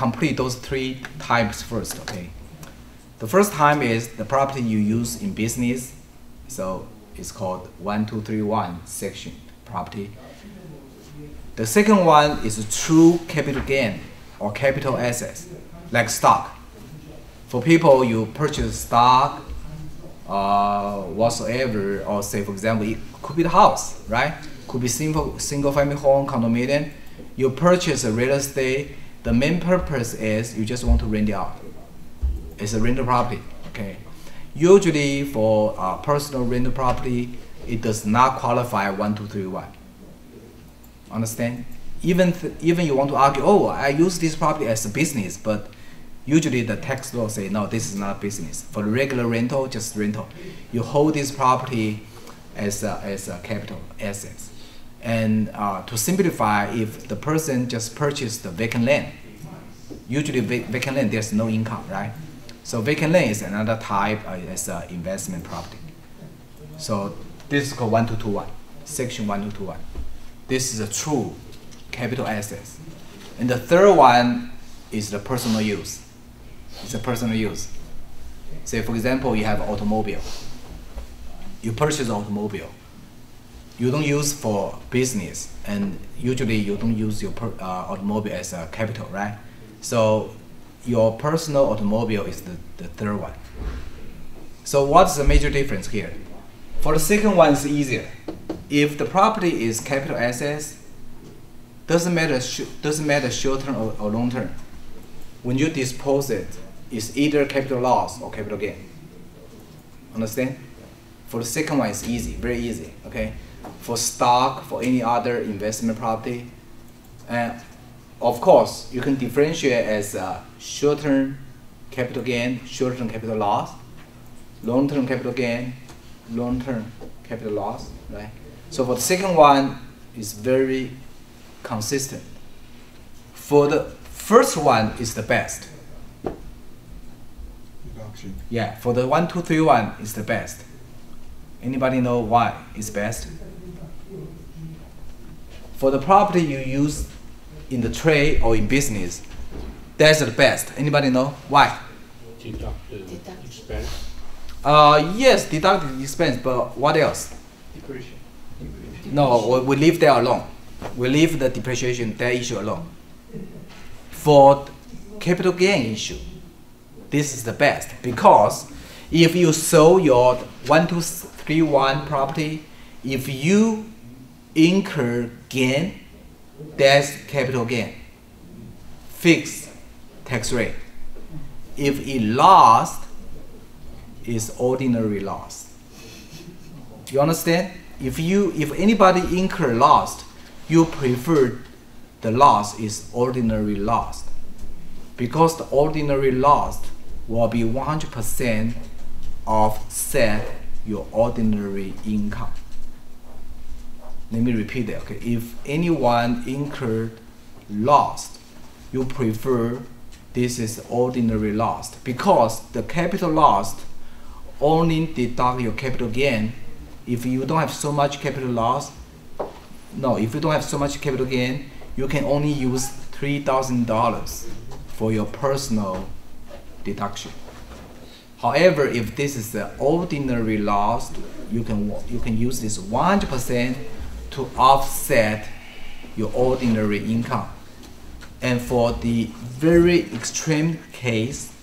complete those three types first, okay? The first time is the property you use in business, so it's called 1231 section property. The second one is true capital gain or capital assets, like stock. For people, you purchase stock, whatsoever, or say, for example, it could be the house, right? Could be single family home, condominium. You purchase a real estate. The main purpose is you just want to rent it out. It's a rental property, okay? Usually for personal rental property, it does not qualify 1231. Understand? Even you want to argue, oh, I use this property as a business, but usually the tax law say, no, this is not business. For the regular rental, just rental. You hold this property as a capital assets. And to simplify, if the person just purchased the vacant land, usually vacant land, there's no income, right? So vacant land is another type as an investment property. So this is called 1221, section 1221. This is a true capital assets. And the third one is the personal use. It's a personal use. Say, for example, you have an automobile. You purchase an automobile. You don't use for business, and usually you don't use your automobile as a capital, right? So your personal automobile is the third one. So what's the major difference here? For the second one, it's easier. If the property is capital assets, doesn't matter short term or long term. When you dispose it, it's either capital loss or capital gain. Understand? For the second one, it's easy, very easy. Okay. For stock, for any other investment property, and of course, you can differentiate as short-term capital gain, short-term capital loss, long-term capital gain, long-term capital loss, right? So for the second one, it's very consistent. For the first one, is the best. Deduction. Yeah, for the 1231, is the best. Anybody know why it's best? For the property you use in the trade or in business, that's the best. Anybody know why? Deduct the expense. Yes, deduct the expense, but what else? Depreciation. No, we leave that alone. We leave the depreciation, that issue alone. For capital gain issue, this is the best, because if you sell your 1231 property, if you incur gain, that's capital gain, fixed tax rate. If it lost, it's ordinary loss. You understand? If anybody incur loss, you prefer the loss is ordinary loss, because the ordinary loss will be 100% offset your ordinary income. Let me repeat that. Okay, if anyone incurred loss, you prefer this is ordinary loss, because the capital loss only deduct your capital gain. If you don't have so much capital loss, if you don't have so much capital gain, you can only use $3,000 for your personal deduction. However, if this is the ordinary loss, you can use this 100% to offset your ordinary income. And for the very extreme case,